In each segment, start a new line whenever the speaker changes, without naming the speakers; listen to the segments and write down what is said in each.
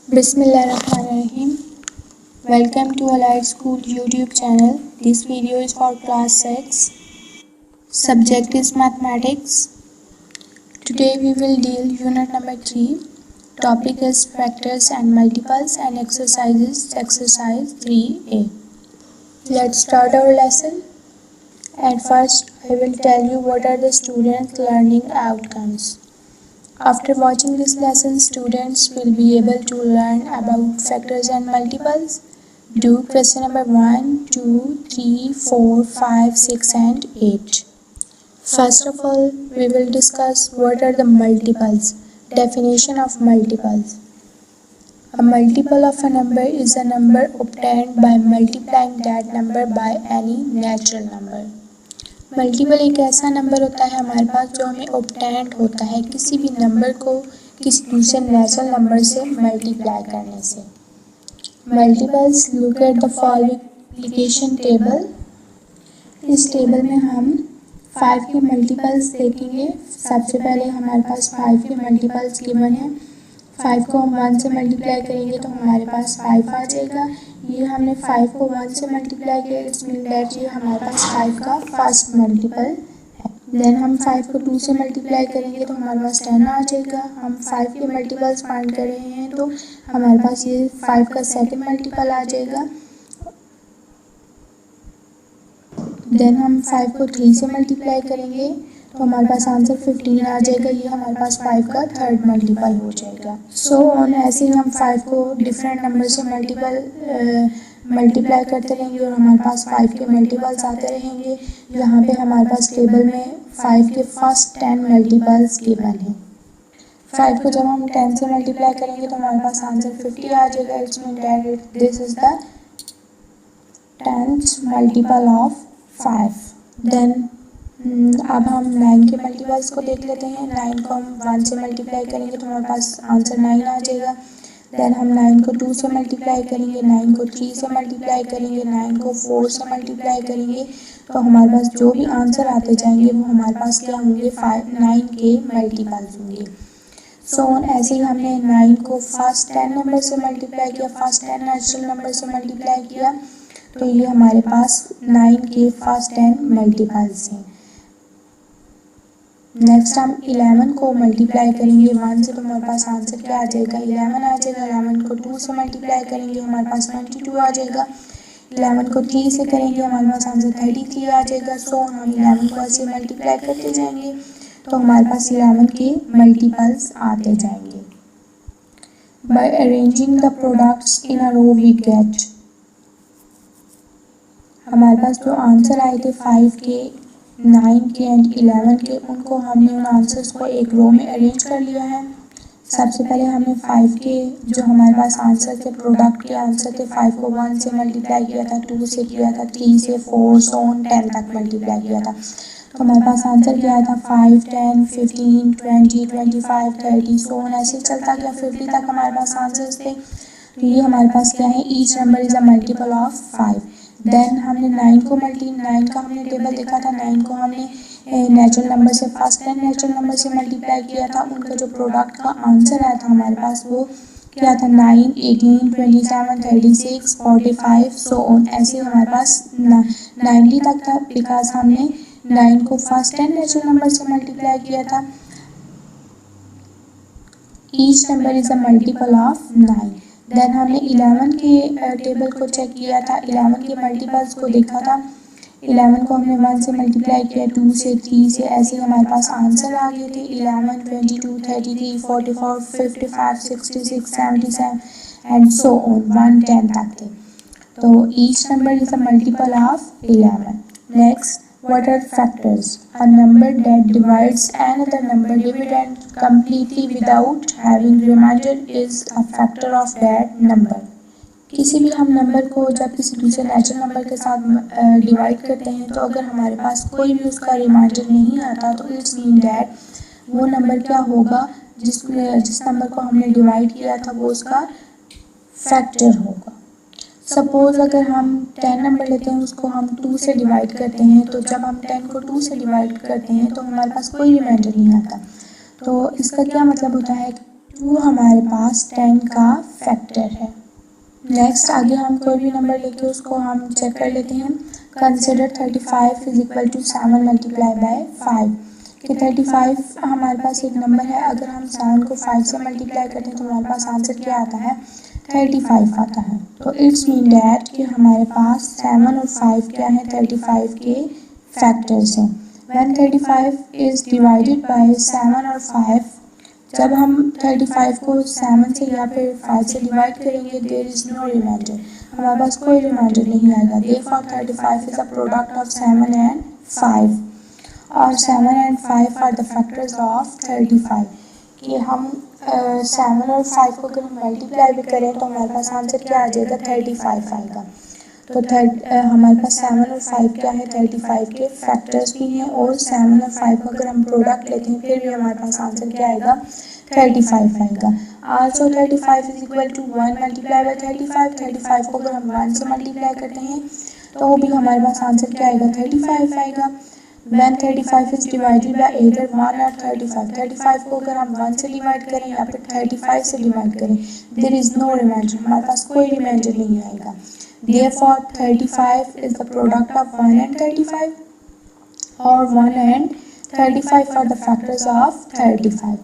Bismillahirrahmanirrahim. Welcome to Allied School YouTube channel. This video is for class 6. Subject is mathematics. Today we will deal unit number 3. Topic is factors and multiples and exercises. Exercise 3A. Let's start our lesson. At first, I will tell you what are the students' learning outcomes. After watching this lesson, students will be able to learn about factors and multiples. Do question number 1, 2, 3, 4, 5, 6 and 8. First of all, we will discuss what are the multiples. Definition of multiples. A multiple of a number is a number obtained by multiplying that number by any natural number. Multiple एक ऐसा number होता है हमारे पास जो हमें obtained होता है किसी भी नंबर को किसी दूसरे नेचुरल नंबर से मल्टीप्लाई करने से. Multiples. Look at the following multiplication table. इस टेबल में हम 5 के मल्टीपल्स देखेंगे. सबसे पहले हमारे पास 5 के मल्टीपल्स गिवन है. 5 को हम 1 से मल्टीप्लाई करेंगे तो हमारे पास 5 आ जाएगा. ये हमने 5 को 1 से मल्टीप्लाई किया, इट्स मीन दैट ये हमारे पास 5 का फर्स्ट मल्टीपल है. देन हम 5 को 2 से मल्टीप्लाई करेंगे तो हमारे पास 10 आ जाएगा. हम 5 के मल्टीपल्स फाइंड कर रहे हैं तो हमारे पास ये 5 का सेकंड मल्टीपल आ जाएगा. देन हम 5 को 3 से मल्टीप्लाई करेंगे तो हमारे पास आंसर 15 आ जाएगा. ये हमारे पास 5 का थर्ड मल्टीपल हो जाएगा. सो ऑन ऐसे ही हम 5 को डिफरेंट नंबर से मल्टीप्लाई करते रहेंगे और हमारे पास 5 के मल्टीपल्स आते रहेंगे. यहाँ पे हमारे पास टेबल में 5 के फर्स्ट 10 मल्टीपल्स गिवन है. 5 को जब हम 10 से मल्टीप्लाई करेंगे तो हमारे पास आंसर 50 आ जाएगा. It's mean that this is the 10th multiple of 5. Then अब हम 9 के मल्टीपल्स को देख लेते हैं. 9 को हम 1 से मल्टीप्लाई करेंगे तो हमारे पास आंसर 9 आ जाएगा. देन हम 9 को 2 से मल्टीप्लाई करेंगे, 9 को 3 से मल्टीप्लाई करेंगे, 9 को 4 से मल्टीप्लाई करेंगे तो हमारे पास जो भी आंसर आते जाएंगे वो हमारे पास क्या होंगे 9 के मल्टीपल्स होंगे. सो ऐसे ही हमने 9 को फर्स्ट 10 नंबर से मल्टीप्लाई किया, फर्स्ट 10 नेचुरल नंबर से मल्टीप्लाई किया तो ये हमारे पास 9 के फर्स्ट 10 मल्टीपल्स हैं. नेक्स्ट हम 11 को मल्टीप्लाई करेंगे 1 से तो हमारे पास आंसर क्या आ जाएगा 11 आ जाएगा. 11 को 2 से मल्टीप्लाई करेंगे हमारे पास 22 आ जाएगा. 11 को 3 से करेंगे हमारे पास आंसर 33 आ जाएगा. सो हम 11 को ऐसे मल्टीप्लाई करते जाएंगे तो हमारे पास 11 के मल्टीपल्स आते जाएंगे. By arranging the products in a row we get. हमारे पास जो आंसर आए थे 5 के, 9 के एंड 11 के, उनको हमने उन आंसर्स को एक रो में अरेंज कर लिया है. सबसे पहले हमने 5 के जो हमारे पास आंसर थे, प्रोडक्ट के आंसर थे, 5 को 1 से मल्टीप्लाई किया था, 2 से किया था, 3 से 4 सो ऑन 10 तक मल्टीप्लाई किया था. तो हमारे पास आंसर क्या आया था 5, 10, 15, 20, 25, 30 सो ऑन ऐसे चलता गया. 50 तक हमारे पास आंसर्स थे. तो ये हमारे पास क्या है each number is a multiple of 5. Then हमने 9 का हमने टेबल देखा था. 9 को हमने नेचुरल नंबर से फर्स्ट 10 नेचुरल नंबर से मल्टीप्लाई किया था. उनका जो प्रोडक्ट का आंसर आया था हमारे पास वो क्या था 9, 18, 27, 36, 45 सो ऑन ऐसे हमारे पास 90 तक था. बिकॉज हमने 9 को फर्स्ट 10 नेचुरल नंबर से मल्टीप्लाई किया था. Each number is a multiple of 9. Then हमने 11 के टेबल को चेक किया था. 11 के मल्टीपल्स को देखा था. 11 को हमने 1 से मल्टीप्लाई किया, 2 से, 3 से ऐसे हमारे पास आंसर आ गए थे 11, 22, 33, 44, 55, 66, 77 एंड सो ऑन 110 तक थे. तो each number is a multiple of 11. Next, what are factors? A number that divides another number dividend completely without having remainder is a factor of that number. किसी भी हम number को जब किसी दूसरे नेचुरल नंबर के साथ डिवाइड करते हैं तो अगर हमारे पास कोई भी उसका रिमाइंडर नहीं आता तो इट्स मीन दैट वो नंबर क्या होगा जिस नंबर को हमने डिवाइड किया था वो उसका फैक्टर होगा. सपोज अगर हम 10 नंबर लेते हैं उसको हम 2 से डिवाइड करते हैं तो जब हम 10 को 2 से डिवाइड करते हैं तो हमारे पास कोई रिमाइंडर नहीं आता. तो इसका क्या मतलब होता है 2 हमारे पास 10 का फैक्टर है। नेक्स्ट आगे हम कोई भी नंबर लेके उसको हम चेक कर लेते हैं। Consider 35 is equal to 7 multiply by 5 कि 35 हमारे पास एक नंबर है, अगर हम 7 को 5 से मल्टीप्लाई करते हैं तो हमारे पास आंसर क्या आता है, 35 आता है। तो इट्स मीन डैट कि हमारे पास 7 और 5 क्या है, 35 के फैक्टर्स हैं। व्हेन 35 इज डिवाइडेड बाय 7 और 5, जब हम 35 को 7 से या फिर 5 से डिवाइड करेंगे, देयर इज नो रिमाइंडर, हमारे पास कोई रिमाइंडर नहीं आएगा। Therefore 35 is a product of 7 and 5 और 7 and 5 are the factors of 35। कि हम 7 और 5 को अगर हम मल्टीप्लाई भी करें तो हमारे पास आंसर क्या आ जाएगा, 35 आएगा। तो हमारे पास 7 और 5 क्या है, 35 के फैक्टर्स भी हैं, और 7 और 5 को अगर हम प्रोडक्ट लेते हैं फिर भी हमारे पास आंसर क्या आएगा, 35 आएगा। Also 35 is equal to 1 multiply by 35। 35 को अगर हम 1 से मल्टीप्लाई करते हैं तो भी हमारे पास आंसर क्या आएगा, 35 आएगा। When 35 is divided by either 1 or 35, 35 को अगर हम 1 से डिवाइड करें या फिर 35 से डिवाइड करें, there is no remainder, हमारे पास कोई रिमाइंडर नहीं आएगा। Therefore 35 is the product of 1 and 35 or 1 and 35 are the factors of 35.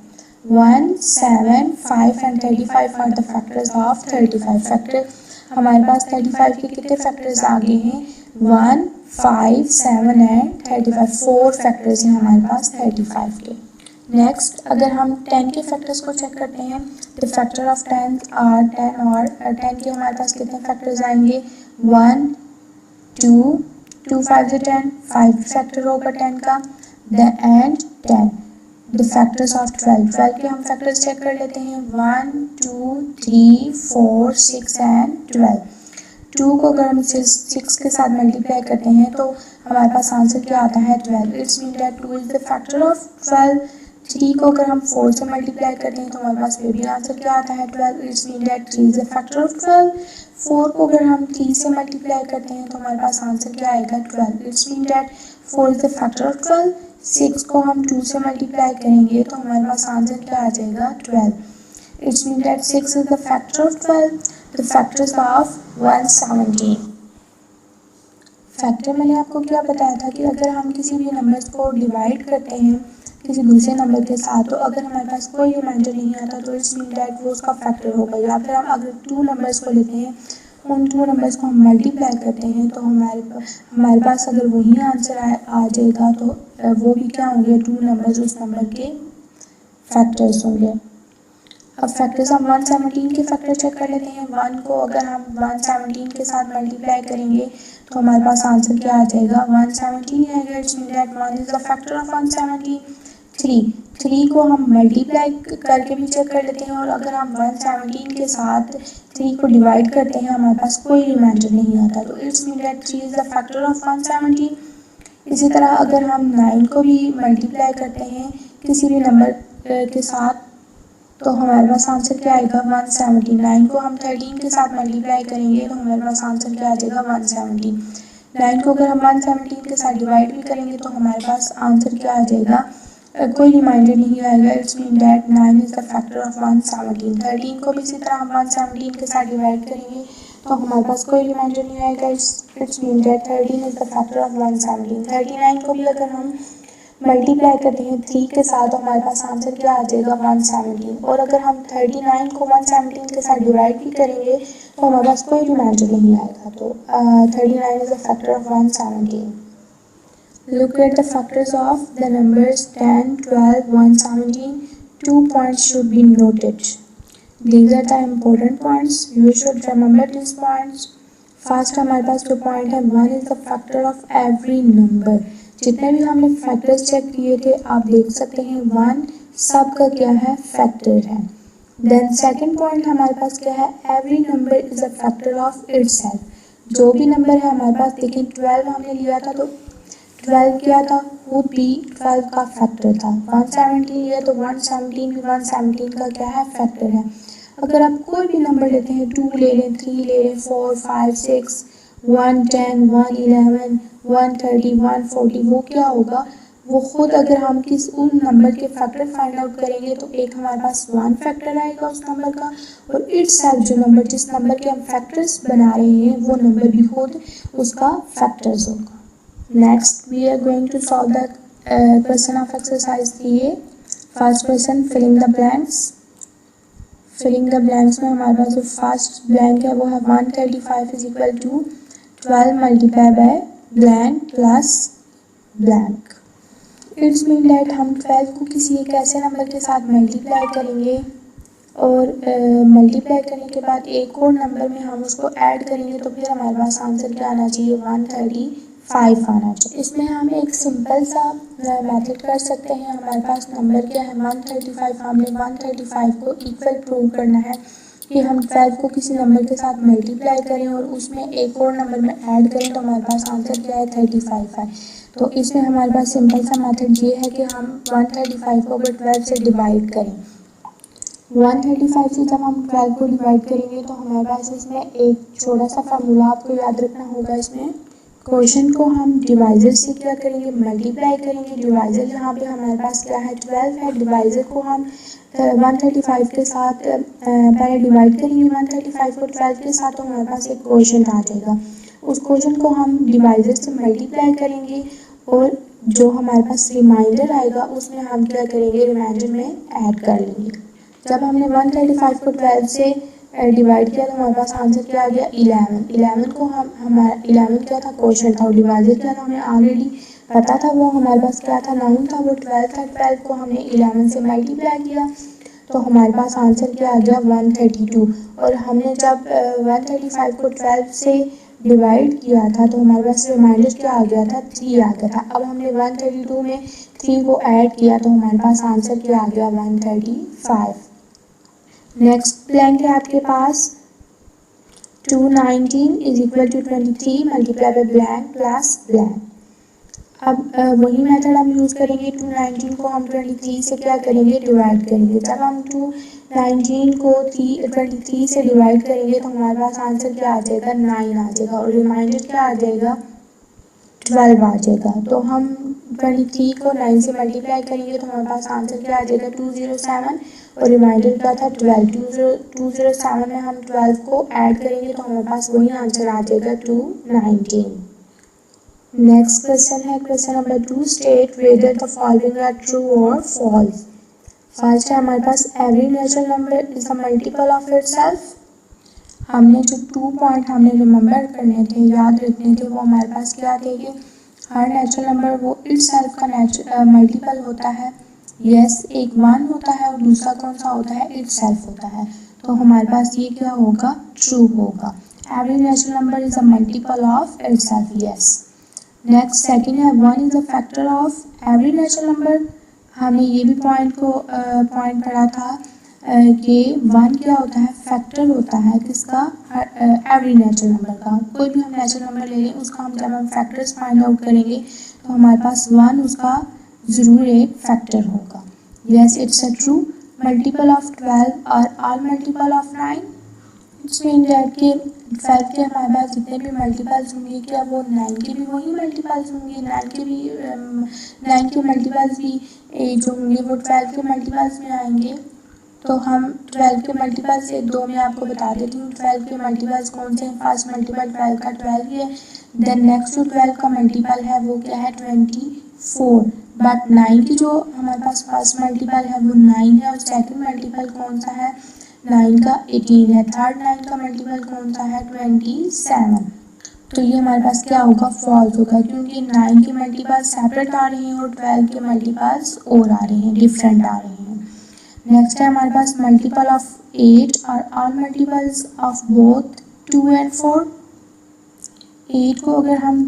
1, 7, 5 and 35 are the factors of 35. Factor हमारे पास 35 के कितने फैक्टर्स आगे हैं, 1, 5, 7 एंड 35, 4 फैक्टर्स हैं हमारे पास 35 के। नेक्स्ट अगर हम 10 के फैक्टर्स को चेक करते हैं, द फैक्टर ऑफ 10 आर 10 और 10 के हमारे पास कितने फैक्टर्स आएंगे, 1, 2, 2 5 से 10, 5 फैक्टर होगा 10 का, एंड 10। द फैक्टर्स ऑफ 12, 12 के हम फैक्टर्स चेक कर लेते हैं, 1, 2, 3, 4, 6 एंड 12। 2 को अगर हम 6 के साथ मल्टीप्लाई करते हैं तो हमारे पास आंसर क्या आता है, 12। It's mean that 2 is the factor of 12। 3 को अगर हम 4 से मल्टीप्लाई करते हैं तो हमारे पास फिर भी आंसर क्या आता है, 12। It's mean that 3 is the factor of 12। 4 को अगर हम 3 से मल्टीप्लाई करते हैं तो हमारे पास आंसर क्या आएगा, 12। It's mean that 4 is the factor of 12। 6 को हम 2 से मल्टीप्लाई करेंगे तो हमारे पास आंसर क्या आ जाएगा, 12। It's mean that 6 is the factor of 12। The factors of 117। Factor मैंने आपको क्या बताया था कि अगर हम किसी भी नंबर्स को डिवाइड करते हैं किसी दूसरे नंबर के साथ, तो अगर हमारे पास कोई रिमाइंडर नहीं आता तो इट्स मीन दैट वो उसका फैक्टर होगा। या फिर हम अगर 2 नंबर्स को लेते हैं, उन 2 नंबर्स को हम मल्टीप्लाई करते हैं तो हमारे पास अगर वही आंसर आ जाएगा तो वो भी क्या होंगे, 2 नंबर्स उस नंबर के फैक्टर्स होंगे। अब फैक्टर्स हम 117 के फैक्टर चेक कर लेते हैं। 1 को अगर हम 117 के साथ मल्टीप्लाई करेंगे तो हमारे पास आंसर क्या आ जाएगा, 117 आएगा। It's mean that 1 is the factor of 117। 3 को हम मल्टीप्लाई करके भी चेक कर लेते हैं, और अगर हम 117 के साथ 3 को डिवाइड करते हैं हमारे पास कोई रिमाइंडर नहीं आता, तो it's mean that 3 is the factor of 117। इसी तरह अगर हम 9 को भी मल्टीप्लाई करते हैं किसी भी नंबर के साथ तो हमारे पास आंसर क्या आएगा, 179 को हम 13 के साथ मल्टीप्लाई करेंगे तो हमारे पास आंसर क्या आ जाएगा, 170। 9 को अगर हम 117 के साथ डिवाइड भी करेंगे तो हमारे पास आंसर क्या आ जाएगा, कोई रिमाइंडर नहीं आएगा। It's mean that 9 is the factor of 117। 13 को भी इसी तरह हम 117 के साथ डिवाइड करेंगे तो हमारे पास कोई रिमाइंडर नहीं आएगा। It's mean that 13 is the factor of 117। 39 को भी अगर हम मल्टीप्लाई करते हैं 3 के साथ तो हमारे पास आंसर क्या आ जाएगा, 117। और अगर हम 39 को 117 के साथ डिवाइड भी करेंगे तो हमारे पास कोई रिमाइंडर नहीं आएगा। तो 39 is the factor of 117। Look at the factors of the numbers 10, 12, 117. 2 points should be noted. These are the important points. You should remember these points. First हमारे पास जो पॉइंट है, 1 is the factor of every number. जितने भी हमने factors check किए थे आप देख सकते हैं 1 सब का क्या है, फैक्टर है। देन सेकंड पॉइंट हमारे पास क्या है, every number is a factor of itself. जो भी नंबर है हमारे पास, देखिए 12 हमने लिया था तो 12 क्या था, वुड बी 12 का फैक्टर था। 117 लिया तो 117 भी 117 का क्या है, फैक्टर है। अगर आप कोई भी नंबर लेते हैं, 2 ले लें, 3 ले लें, 4, 5, 6, 110, 111, 130, 140, वो क्या होगा, वो खुद अगर हम किस उन नंबर के फैक्टर फाइंड आउट करेंगे तो एक हमारे पास 1 फैक्टर आएगा उस नंबर का, और इटसेल्फ जो नंबर जिस नंबर के हम फैक्टर्स बना रहे हैं वो नंबर भी खुद उसका फैक्टर्स होगा। Next we are going to solve the question of exercise 3A। First question filling the blanks. Filling the blanks में हमारे पास जो फर्स्ट ब्लैंक है वो है 135 is equal to 12 multiply by blank plus blank. It's mean that हम 12 को किसी एक ऐसे नंबर के साथ मल्टीप्लाई करेंगे और मल्टीप्लाई करने के बाद एक और नंबर में हम उसको ऐड करेंगे तो फिर हमारे पास आंसर क्या आना चाहिए 135 आना चाहिए। इसमें हम एक सिंपल सा मेथड कर सकते हैं। हमारे पास नंबर क्या है 135, हमने 135 को इक्वल प्रूव करना है कि हम 12 को किसी नंबर के साथ मल्टीप्लाई करें और उसमें एक और नंबर में ऐड करें तो हमारे पास आंसर क्या है 35 है। तो इसमें हमारे पास सिंपल सा मेथड ये है कि हम 135 को अगर 12 से डिवाइड करें, 135 से जब हम 12 को डिवाइड करेंगे तो हमारे पास इसमें एक छोटा सा फार्मूला आपको याद रखना होगा। इसमें क्वेश्चन को हम डिवाइजर से क्या करेंगे मल्टीप्लाई करेंगे। डिवाइजर यहाँ पे हमारे पास क्या है 12 है, डिवाइजर को हम 135 के साथ पहले डिवाइड करेंगे 135 को 12 के साथ, तो हमारे पास एक क्वेश्चन आ जाएगा। उस क्वेश्चन को हम डिवाइजर से मल्टीप्लाई करेंगे और जो हमारे पास रिमाइंडर आएगा उसमें हम क्या करेंगे रिमाइंडर में ऐड कर लेंगे। जब हमने 135 को 12 से डिवाइड किया तो हमारे पास आंसर क्या आ गया 11 को हम हमारा 11 क्या था क्वेश्चन था और डिवाइजर क्या था हमें ऑलरेडी पता था, वो हमारे पास क्या था 9 था, वो 12 था। 12 को हमने 11 से मल्टीप्लाई किया तो हमारे पास आंसर क्या आ गया 132। और हमने जब 135 को 12 से डिवाइड किया था तो हमारे पास रिमाइंडर क्या आ गया था 3 आ गया था। अब हमने 132 में 3 को ऐड किया तो हमारे पास आंसर क्या आ गया 135। नेक्स्ट ब्लैंक है आपके पास 219 is equal to 23 multiply by blank plus blank. अब वही मेथड हम यूज़ करेंगे। 219 को हम 23 से क्या करेंगे डिवाइड करेंगे। जब हम 219 को 23 से डिवाइड करेंगे तो हमारे पास आंसर क्या आ जाएगा 9 आ जाएगा और रिमाइंडर क्या आ जाएगा 12 आ जाएगा। तो हम 23 को 9 से मल्टीप्लाई करेंगे तो हमारे पास आंसर क्या आ जाएगा 207 और रिमाइंडर क्या था 12। 207 में हम 12 को ऐड करेंगे तो हमारे पास वही आंसर आ जाएगा 219। नेक्स्ट क्वेश्चन है question number 2। State whether the following are true और फॉल्स। फर्स्ट है हमारे पास every natural number is a multiple of itself. हमने जो 2 पॉइंट हमने रिमेंबर करने थे याद रखने थे वो हमारे पास क्या थे कि हर नेचुरल नंबर वो इटसेल्फ का मल्टीपल होता है। यस एक 1 होता है और दूसरा कौन सा होता है इटसेल्फ होता है। तो हमारे पास ये क्या होगा ट्रू होगा। Every natural number is a multiple of itself. Yes. Next second है 1 is a factor of every natural number. हमने ये भी पॉइंट पढ़ा था कि 1 क्या होता है फैक्टर होता है किसका एवरी नेचुरल नंबर का। कोई भी हम नेचुरल नंबर ले लें उसका हम जब हम फैक्टर्स फाइंड आउट करेंगे तो हमारे पास 1 उसका ज़रूर एक फैक्टर होगा। Yes it's a true. Multiple of 12 और all multiple of 9। It's mean that कि 12 के हमारे पास जितने भी मल्टीपल्स होंगे क्या वो 9 के भी वही मल्टीपल्स होंगे। 9 के मल्टीपल्स भी जो होंगे वो 12 के मल्टीपल्स में आएंगे। तो हम 12 के मल्टीपल से 2 में आपको बता देती हूँ 12 के मल्टीपल्स कौन से हैं। फर्स्ट मल्टीपल 12 का 12 ही है। देन नेक्स्ट जो 12 का मल्टीपल है वो क्या है 24। बट 9 की जो हमारे पास फर्स्ट मल्टीपल है वो 9 है और सेकंड मल्टीपल कौन सा है 9 का 18 है। थर्ड 9 का मल्टीपल कौन सा है 27। तो ये हमारे पास क्या होगा फॉल्स होगा क्योंकि 9 के मल्टीपल्स सेपरेट आ रहे हैं और 12 के मल्टीपल्स और आ रहे हैं डिफरेंट आ रहे हैं। नेक्स्ट है हमारे पास मल्टीपल ऑफ 8 और all multiples of both 2 and 4। 8 को अगर हम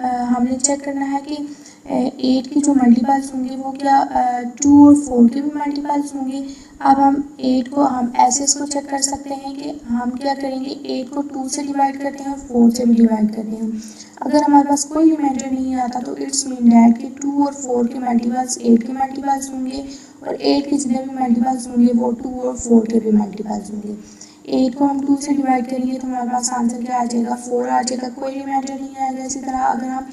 हमने चेक करना है कि 8 के जो मल्टीपल्स होंगे वो क्या 2 और 4 के भी मल्टीपल्स होंगे। अब हम 8 को हम ऐसे इसको चेक कर सकते हैं कि हम क्या करेंगे 8 को 2 से डिवाइड करते हैं और 4 से भी डिवाइड करते हैं। अगर हमारे पास कोई रिमाइंडर नहीं आता तो इट्स मीन दैट कि 2 और 4 के मल्टीपल्स 8 के मल्टीपल्स होंगे और 8 के जितने भी मल्टीपल्स होंगे वो 2 और 4 के भी मल्टीपल्स होंगे। 8 को हम 2 से डिवाइड करेंगे तो हमारे पास आंसर क्या आ जाएगा 4 आ जाएगा। कोई रिमाइंडर नहीं आएगा। इसी तरह अगर हम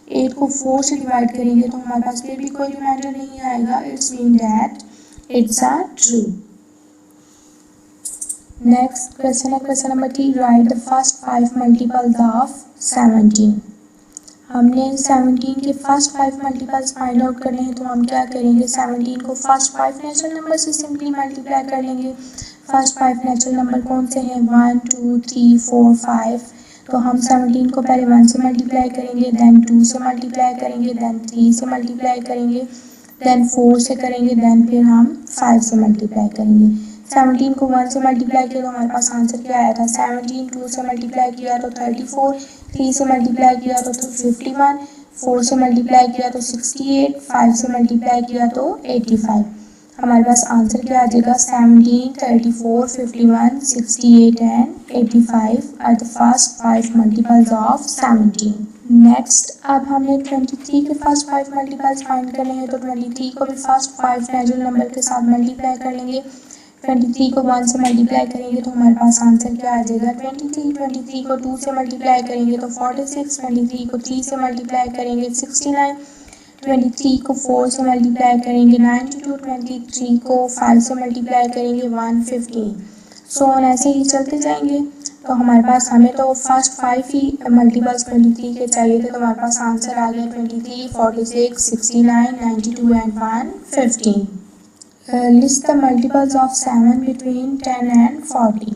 8 को 4 से डिवाइड करेंगे तो हमारे पास फिर भी कोई रिमाइंडर नहीं आएगा. It's mean that it's a true. Next question है question number 3. Write the first 5 multiples of 17. हमने 17 के फर्स्ट 5 मल्टीपल्स फाइंड आउट करने हैं तो हम क्या करेंगे, 17 को फर्स्ट 5 नेचुरल नंबर से सिंपली मल्टीप्लाई कर लेंगे. फर्स्ट 5 नेचुरल नंबर कौन से हैं, 1 2 3 4 5. तो हम 17 को पहले 1 से मल्टीप्लाई करेंगे, देन 2 से मल्टीप्लाई करेंगे, देन 3 से मल्टीप्लाई करेंगे, देन 4 से करेंगे, देन फिर हम 5 से मल्टीप्लाई करेंगे. 17 को 1 से मल्टीप्लाई किया तो हमारे पास आंसर क्या आया था, 17. 2 से मल्टीप्लाई किया तो 34, 3 से मल्टीप्लाई किया तो 51, 4 से मल्टीप्लाई किया तो 68, 5 से मल्टीप्लाई किया तो 85. हमारे पास आंसर क्या आ जाएगा, 17, 34, 51, 68 and 85 are the first 5 multiples of 17. Next अब हमें 23 के फर्स्ट 5 मल्टीपल्स फाइंड करने हैं तो 23 को भी फर्स्ट 5 नेचुरल नंबर के साथ मल्टीप्लाई कर लेंगे. 23 को 1 से मल्टीप्लाई करेंगे तो हमारे पास आंसर क्या आ जाएगा, 23. 23 को 2 से मल्टीप्लाई करेंगे तो 46, 23 को 3 से मल्टीप्लाई करेंगे 69, 23 को 4 से मल्टीप्लाई करेंगे 92, 23 को 5 से मल्टीप्लाई करेंगे 115. सो ऐसे ही चलते जाएंगे. तो हमारे पास हमें तो फर्स्ट 5 ही मल्टीपल्स 23 के चाहिए थे तो हमारे पास आंसर आ गया 23, 46, 69, 92 and 115. List the multiples of 7 between 10 and 40.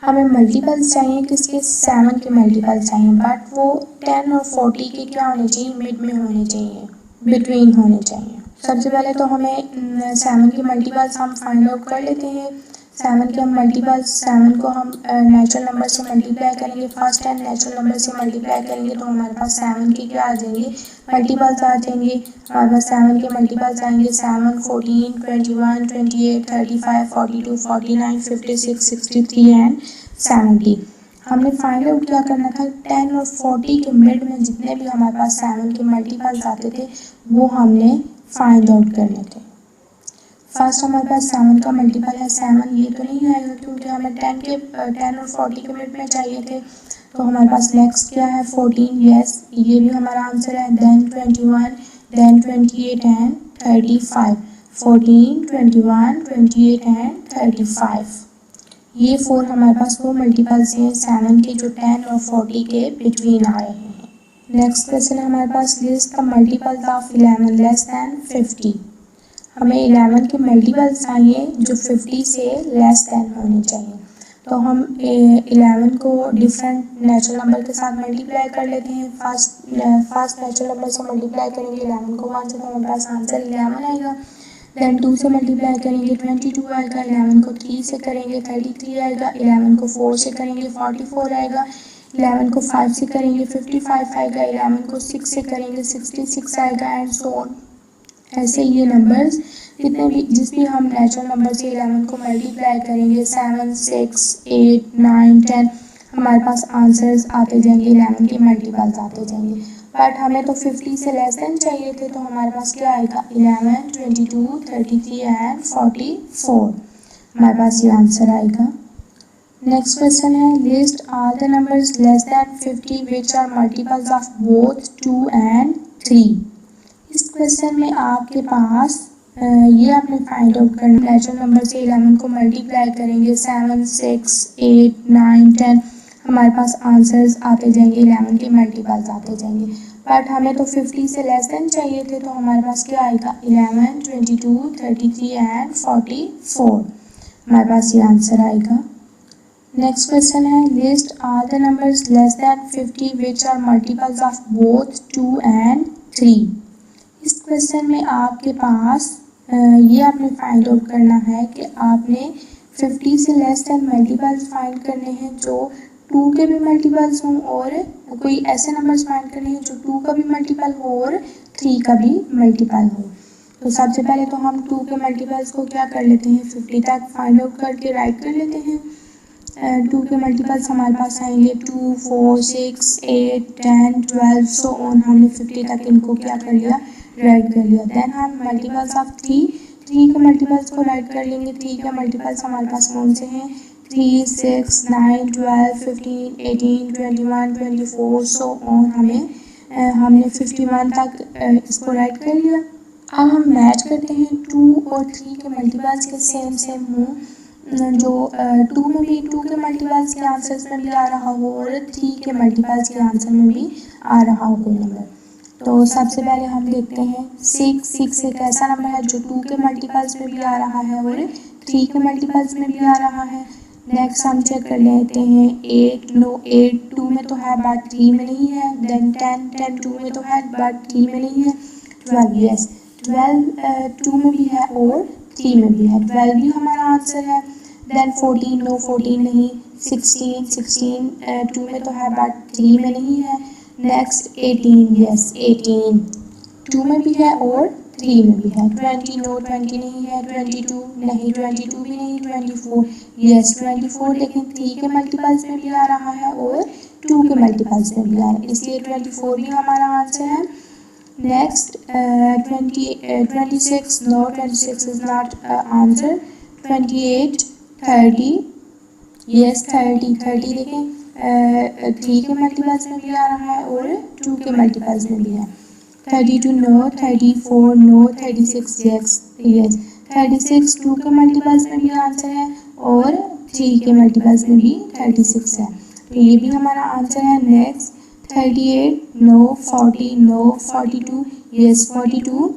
हमें मल्टीपल्स चाहिए किसके, 7 के मल्टीपल्स चाहिए, बट वो 10 और 40 के क्या होने चाहिए, मिड में होने चाहिए, बिटवीन होने चाहिए. सबसे पहले तो हमें 7 के मल्टीपल्स हम फाइंड आउट कर लेते हैं. 7 के हम मल्टीपल्स, 7 को हम नेचुरल नंबर से मल्टीप्लाई करेंगे, फर्स्ट 10 नेचुरल नंबर से मल्टीप्लाई करेंगे तो हमारे पास 7 के क्या आ जाएंगे, मल्टीपल्स आ जाएंगे. हमारे पास 7 के मल्टीपल्स आएंगे 7, 14, 21, 28, 35, 42, 49, 56, 63 एंड 70. हमने फाइंड आउट क्या करना था, 10 और 40 के मिड में जितने भी हमारे पास 7 के मल्टीपल्स आते थे वो हमने फाइंड आउट करने थे. फर्स्ट हमारे पास 7 का मल्टीपल है 7, ये तो नहीं आएगा क्योंकि हमें 10 और 40 के मिड में चाहिए थे. तो हमारे पास नेक्स्ट क्या है, 14, यस ये भी हमारा आंसर है. Then 21, then 28 and 35. 14, 21, 28 एंड 35. ये 4 हमारे पास वो मल्टीपल्स हैं 7 के जो 10 और 40 के बिटवीन आ रहे हैं. नेक्स्ट क्वेश्चन है हमारे पास, list the multiples of 11 less than 50. हमें 11 के मल्टीपल्स चाहिए जो 50 से लेस देन होने चाहिए. तो हम 11 को डिफरेंट नेचुरल नंबर के साथ मल्टीप्लाई कर लेते हैं. फर्स्ट नेचुरल नंबर से मल्टीप्लाई करेंगे 11 को 1 से तो हमारे पास आंसर 11 आएगा. देन 2 से मल्टीप्लाई करेंगे 22 आएगा. 11 को 3 से करेंगे 33 आएगा. 11 को 4 से करेंगे 44 आएगा. 11 को 5 से करेंगे 55 आएगा. 11 को 6 से करेंगे 66 आएगा एंड सो ऑन. ऐसे ये नंबर्स जितने भी जिस भी हम नेचुरल नंबर से 11 को मल्टीप्लाई करेंगे 7, 6, 8, 9, 10 हमारे पास आंसर्स आते जाएंगे, 11 के मल्टीपल्स आते जाएंगे. बट हमें तो 50 से लेस देन चाहिए थे तो हमारे पास क्या आएगा, 11, 22, 33 एंड 44. हमारे पास ये आंसर आएगा. नेक्स्ट क्वेश्चन है, list all the numbers less than 50 which are multiples of both 2 and 3. इस क्वेश्चन में आपके पास ये आपने फाइंड आउट करना, नेचुरल नंबर से 11 को मल्टीप्लाई करेंगे 7, 6, 8, 9, 10 हमारे पास आंसर्स आते जाएंगे, 11 के मल्टीपल्स आते जाएंगे. बट हमें तो 50 से लेस देन चाहिए थे तो हमारे पास क्या आएगा, 11, 22, 33 एंड 44. हमारे पास ये आंसर आएगा. नेक्स्ट क्वेश्चन है, list all the numbers less than 50 which are multiples of both 2 and 3. इस क्वेश्चन में आपके पास ये आपने फाइंड आउट करना है कि आपने 50 से लेस देन मल्टीपल्स फाइंड करने हैं जो 2 के भी मल्टीपल्स हों और कोई ऐसे नंबर्स फाइंड करने हैं जो 2 का भी मल्टीपल हो और 3 का भी मल्टीपल हो. तो सबसे पहले तो हम 2 के मल्टीपल्स को क्या कर लेते हैं, 50 तक फाइंड आउट करके राइट कर लेते हैं. 2 के मल्टीपल्स हमारे पास आएंगे 2, 4, 6, 8, 10, 12 सो ऑन. हमने 50 तक इनको क्या कर लिया, राइट कर लिया. देन हम मल्टीपल्स ऑफ 3 के मल्टीपल्स को राइट कर लेंगे. 3 के मल्टीपल्स हमारे पास कौन से हैं, 3, 6, 9, 12, 15, 18, 21, 24 सो ऑन. हमें हमने 51 तक इसको राइट कर लिया। अब हम मैच करते हैं 2 और 3 के मल्टीपल्स के सेम हों, जो 2 में भी 2 के मल्टीपल्स के आंसर्स में भी आ रहा हो और 3 के मल्टीपल्स के आंसर में भी आ रहा हो कोई नंबर। तो सबसे पहले हम देखते हैं 6 एक ऐसा नंबर है जो 2 के मल्टीपल्स में भी आ रहा है और 3 के मल्टीपल्स में भी आ रहा है। नेक्स्ट हम चेक कर लेते हैं 8 2 में तो है बट 3 में नहीं है। देन 10 2 में तो है बट 3 में नहीं है। 12 यस 12 2 में भी है और 3 में भी है, 12 भी हमारा आंसर है। देन 14 14 नहीं। 16 2 में तो है बट 3 में नहीं है। नेक्स्ट 18 यस 18 2 में भी है और 3 में भी है। 20 नहीं है। 22 नहीं, 22 भी नहीं। 24 यस 24 लेकिन 3 के मल्टीपल्स में भी आ रहा है और 2 के मल्टीपल्स में भी आ रहा है, इसलिए 24 भी हमारा आंसर है। Next 26 no 26 is not answer. 28 30 yes 30 देखें 3 के मल्टीपल्स में भी आ रहा है और 2 के मल्टीपल्स में भी है। 32 नो। 34 नो। 36 यस 36 2 के मल्टीपल्स में भी आंसर है और 3 के मल्टीपल्स में भी 36 है, तो ये भी हमारा आंसर है। Next 38 no. 40 नो। 42 यस 42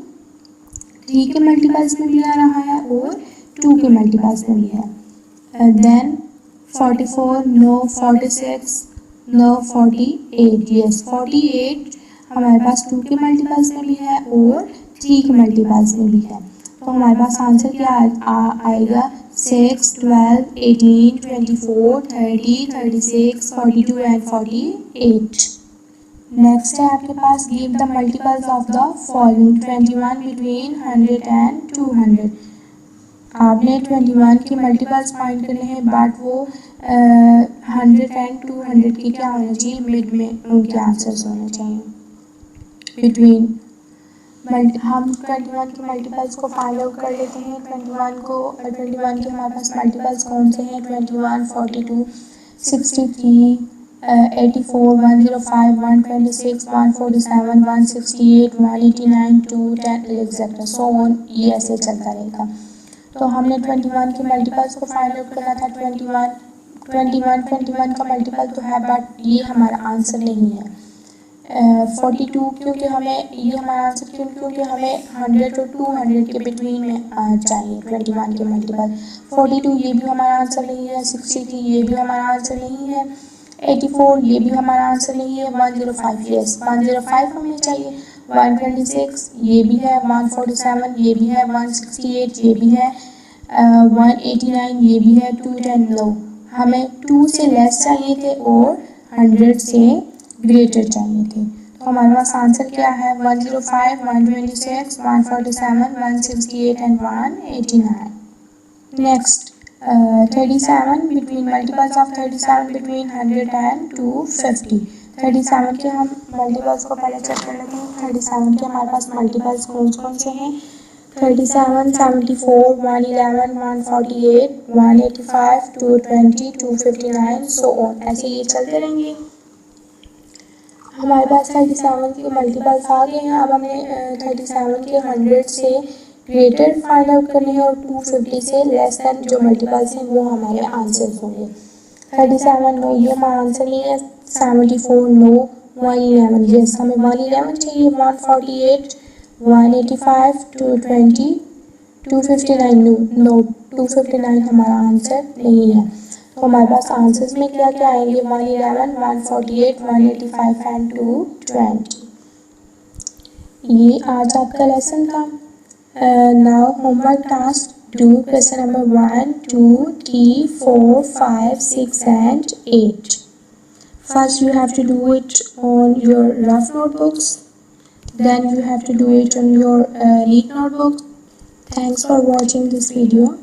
3 के मल्टीपल्स में भी आ रहा है और 2 के मल्टीपल्स में भी है। Then 44 no. 46 नो। 48 यस 48 हमारे पास 2 के मल्टीपल्स में भी है और 3 के मल्टीपल्स में भी है, तो हमारे पास आंसर क्या आएगा 6 12 18 24 30 36 42 एंड 48। नेक्स्ट है आपके पास give the multiples of the following 21 between 100 and 200। आपने 21 के मल्टीपल्स फाइंड करने हैं बट वो 100 एंड 200 की क्या होना चाहिए, मिड में उनके आंसर्स होने चाहिए। बिटवीन हम 21 के मल्टीपल्स को फाइंड आउट कर लेते हैं। 21 के हमारे पास मल्टीपल्स कौन से हैं 21 42 63 84 105 126 147 168 189 210 एक्सेट्रा सो ऑन, ये ऐसे चलता रहेगा। तो हमने 21 के मल्टीपल्स को फाइंड आउट करना था। 21 का मल्टीपल तो है बट ये हमारा आंसर नहीं है। 42 क्योंकि हमें ये हमारा आंसर क्योंकि हमें 100 और 200 के बिटवीन में चाहिए 21 के मल्टीपल। 42 ये भी हमारा आंसर नहीं है। 63 ये भी हमारा आंसर नहीं है। 84 ये भी हमारा आंसर नहीं है। 105 यस 105 हमें चाहिए। 126 ये भी है। 147 ये भी है। 168 ये भी है। 189 ये भी है। 210 नो, हमें 2 से लेस चाहिए थे और 100 से ग्रेटर चाहिए थे, तो हमारे पास आंसर क्या है 105 126 147 168 and 189। Next 37 between multiples of 37 between 100 and 250। 37 के हम मल्टीपल्स को पहले चेक कर लेते हैं। 37 के हमारे पास मल्टीपल्स कौन से हैं 37 74 111 148 185 220 259 सो ऑन, ऐसे ये चलते रहेंगे। हमारे पास 37 के मल्टीपल्स आ गए हैं। अब हमें 37 के 100 से ग्रेटर फाइंड आउट करने हैं और 250 से लेस देन जो मल्टीपल्स हैं वो हमारे आंसर्स होंगे। 37 नो, ये हमारा आंसर नहीं है। 74 नो। 111 यस हमें 111 चाहिए। 148 185 220 259 नो 259 हमारा आंसर नहीं है, तो हमारे पास आंसर्स में क्या क्या आएंगे 111 148 185 एंड 220। ये आज आपका लेसन था। Now homework task do question number 1 2 3 4 5 6 and 8. First you have to do it on your rough notebooks, then you have to do it on your neat notebook. Thanks for watching this video.